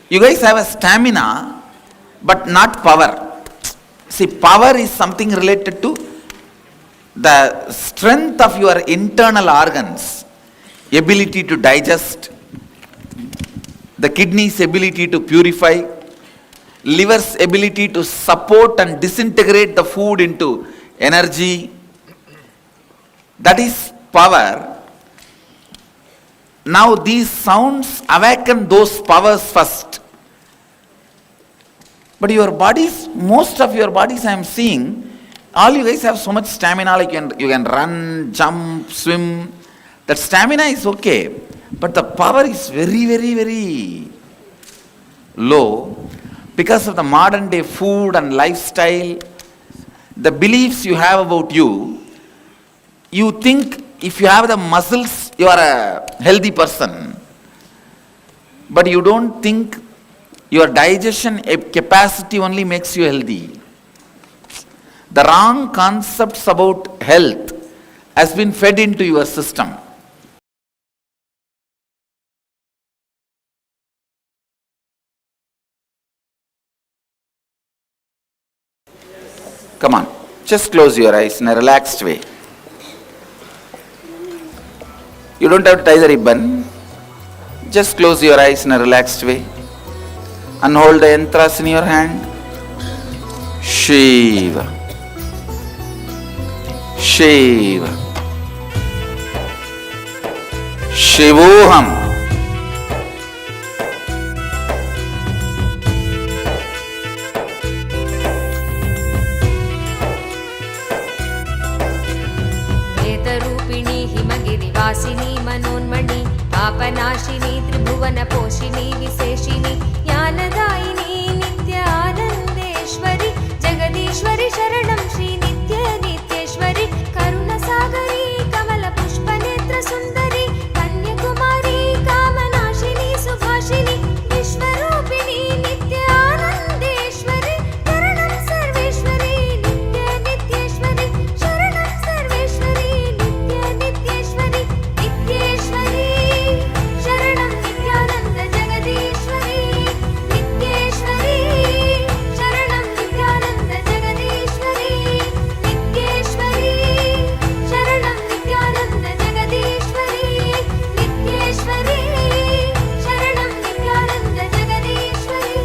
You guys have a stamina, but not power. See, power is something related to the strength of your internal organs, ability to digest, the kidneys' ability to purify, liver's ability to support and disintegrate the food into energy. That is power. Now these sounds awaken those powers first. But your bodies, most of your bodies I am seeing, all you guys have so much stamina, like you can run, jump, swim. That stamina is okay, but the power is very, very, very low because of the modern day food and lifestyle, the beliefs you have about you. You think if you have the muscles, you are a healthy person, but you don't think your digestion capacity only makes you healthy. The wrong concepts about health has been fed into your system. Come on, just close your eyes in a relaxed way. You don't have to tie the ribbon. Just close your eyes in a relaxed way and hold the yantras in your hand. Shiva, Shiva, Shivoham. वासिनी मनोन्मणि पापनाशिनी त्रिभुवन पोषिणी विशेषिणी ज्ञानदायिनी नित्य आनंदेश्वरी जगदीश्वरी शरणं श्री नित्य नित्येश्वरी करुणसागरी कमल पुष्प नेत्र सुंदरी कन्याकुमारी कामनाशिनी सुभाषिनी विश्वरूपिणी नित्य आनंदेश्वरी शरणं सर्वेश्वरी नित्य नित्येश्वरी शरणं सर्वेश्वरी नित्य नित्येश्वरी नित्येश्वरी शरणं नित्यानंद जगदीश्वरी नित्येश्वरी शरणं नित्यानंद जगदीश्वरी नित्येश्वरी शरणं नित्यानंद जगदीश्वरी नित्येश्वरी शरणं नित्यानंद जगदीश्वरी.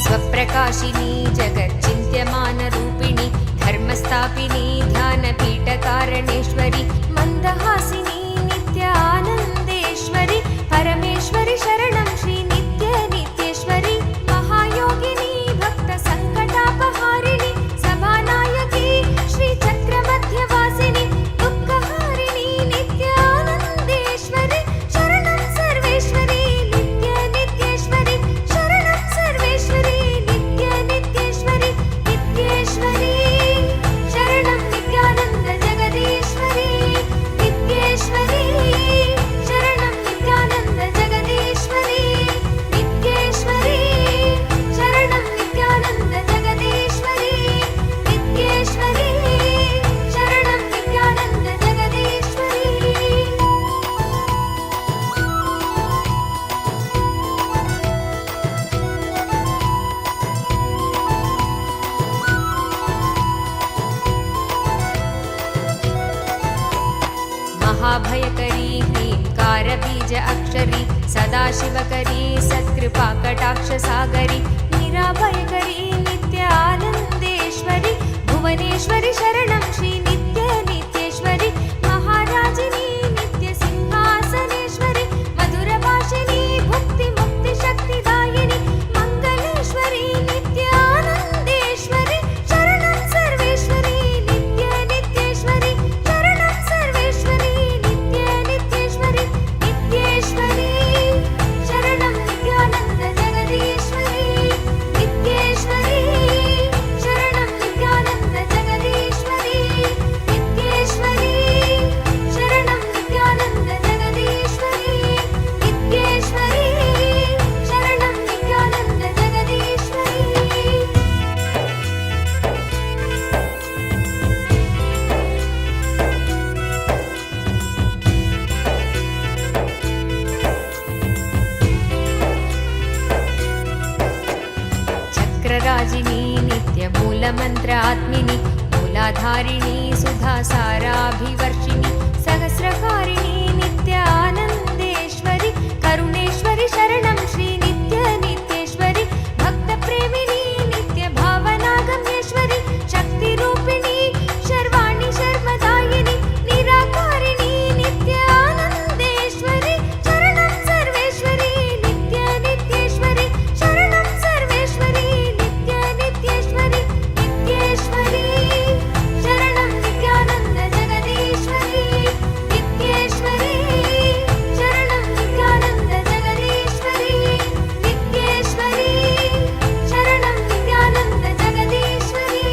स्वप्रकाशिनी जगच्चिन्त्यमानरूपिणी धर्मस्थापिनी ध्यानपीठकारणेश्वरी मन्दहासिनी नित्य आनन्देश्वरी परमेश्वरी शरणं श्री नित्य नित्येश्वरी महायोगिनी भक्तसङ्कटापहारिणी सभानायकी श्रीचक्रमध्यवासिनी दुःखहारिणी नित्य आनन्देश्वरी शरणं सर्वेश्वरी नित्य नित्येश्वरी शरणं सर्वेश्वरी नित्य नित्येश्वरी नित्येश्वरी शरणं नित्यानंद जगदीश्वरी नित्येश्वरी शरणं नित्यानंद जगदीश्वरी नित्येश्वरी शरणं नित्यानंद जगदीश्वरी नित्येश्वरी शरणं नित्यानंद जगदीश्वरी. महाभयकरी ह्रींकारबीज अक्षरी सदाशिवकरी सत्कृपाकटाक्षसागरी निराभयकरी नित्य आनन्देश्वरी भुवनेश्वरी शरणं श्री नित्य नित्येश्वरी महाराजिनी नित्य सिंहासनेश्वरी मधुरभाषिणी भुक्तिमुक्तिशक्तिदायिनी मङ्गलेश्वरी नित्य आनन्देश्वरी शरणं सर्वेश्वरी नित्य नित्येश्वरी शरणं सर्वेश्वरी नित्य नित्येश्वरी नित्येश्वरी शरणं नित्यानंद जगदीश्वरी मित्रराजिनी नित्यमूलमन्त्र आत्मिनि मूलाधारिणी सुधासाराभिवर्षिणि सहस्रकारिणी नित्यानन्देश्वरि करुणेश्वरि शरणं श्री नित्यनित्येश्वरि भक्तप्रेमिणी नित्यभावनागम्येश्वरि शक्तिरूपिणी शर्वाणि शर्मदायिनि निराकारिणी नित्यानन्देश्वरि शरणं सर्वेश्वरि नित्यनित्येश्वरि शरणं सर्वेश्वरि नित्यनित्येश्वरि नित्येश्वरि शरणं नित्यानन्द जगदीश्वरि नित्येश्वरि शरणं नित्यानन्द जगदीश्वरि नित्येश्वरि शरणं नित्यानन्द जगदीश्वरि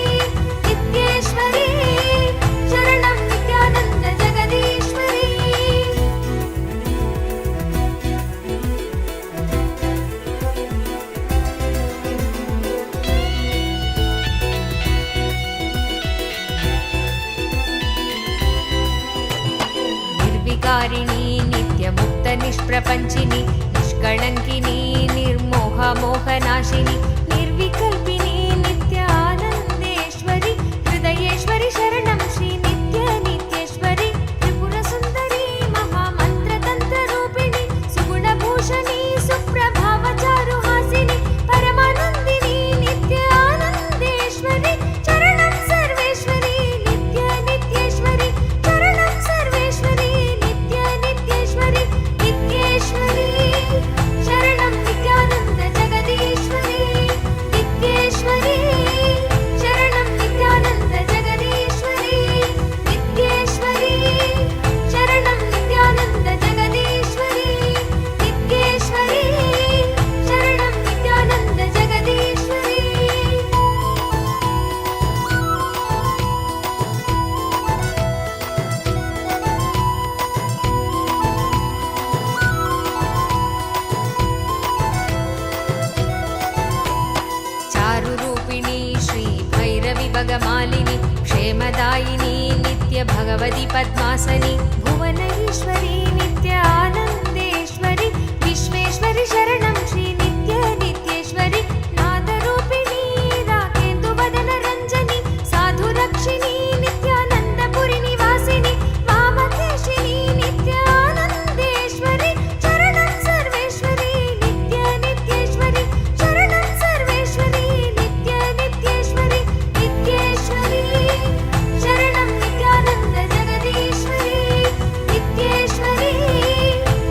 नित्येश्वरि शरणं नित्यानन्द जगदीश्वरि निर्विकारिणी नित्यमुक्तनिष्प्रपञ्चिनि निष्कळङ्किनी निर्मोहमोहनाशिनि निर्विकल्पिनी नित्यानन्देश्वरि हृदयेश्वरि शरणं श्री नित्यनित्येश्वरि त्रिपुरसुन्दरी महामन्त्रतन्त्ररूपिणि सुगुणभूषणी सुप्रभावचारुहासिनि परमानन्दिनी नित्यानन्देश्वरि शरणं सर्वेश्वरि नित्यनित्येश्वरि शरणं सर्वेश्वरि नित्यनित्येश्वरि नित्येश्वरि शरणं नित्यानन्द जगदीश्वरि नित्येश्वरि शरणं नित्यानन्द जगदीश्वरि नित्येश्वरि शरणं नित्यानन्द जगदीश्वरि नित्येश्वरि शरणं नित्यानन्द जगदीश्वरि चारुरूपिणी श्री भैरवि भगमालिनि क्षेमदायिनी नित्य भगवति पद्मासनि भुवन ईश्वरी नित्यानन्देश्वरि विश्वेश्वरि शरणं श्री नित्यनित्येश्वरि नादरूपिणी राकेन्दुवदन रञ्जनि साधुरक्षिणी नित्यानन्दपुरि निवासिनि वामकेशिनी नित्यानन्देश्वरि शरणं सर्वेश्वरि नित्यनित्येश्वरि शरणं सर्वेश्वरि नित्यनित्येश्वरि नित्येश्वरि शरणं नित्यानन्द जगदीश्वरि नित्येश्वरि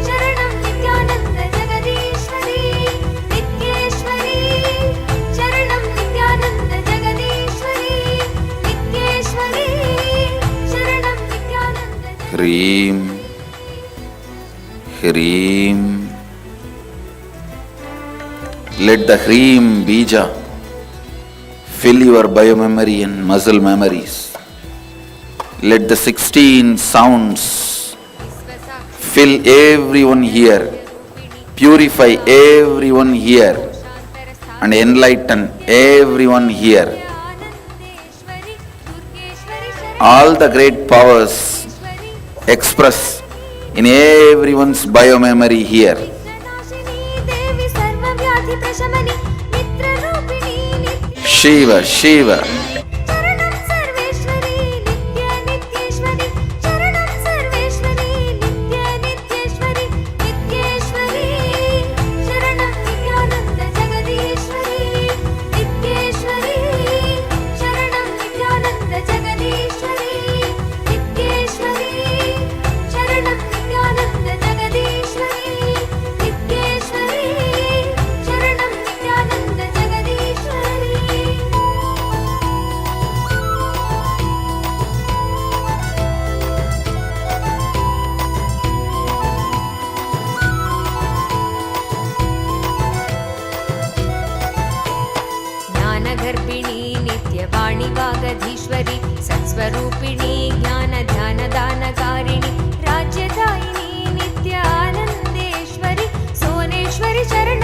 शरणं नित्यानन्द जगदीश्वरि नित्येश्वरि शरणं नित्यानन्द जगदीश्वरि नित्येश्वरि शरणं नित्यानन्द హ్రీం హ్రీం. Let the Hreem Bija fill your biomemory and muscle memories. Let the 16 sounds fill everyone here, purify everyone here, and enlighten everyone here. All the great powers express in everyone's biomemory here. देवी सर्वव्याधि प्रशमनि मित्ररूपिणी नित्य Shiva, Shiva, शरणं सर्वेश्वरि नित्यनित्येश्वरि शरणं सर्वेश्वरि नित्यनित्येश्वरि नित्येश्वरि शरणं नित्यानन्द जगदीश्वरि नित्येश्वरि शरणं नित्यानन्द जगदीश्वरि नित्येश्वरि शरणं नित्यानन्द जगदीश्वरि नित्येश्वरि शरणं नित्यानन्द जगदीश्वरि ज्ञानगर्भिणी नित्यवाणी वागधीश्वरि सत्स्वरूपिणी ज्ञानध्यानदानकारिणि राज्यदायिनी नित्यानन्देश्वरि सोनेश्वरि शरणं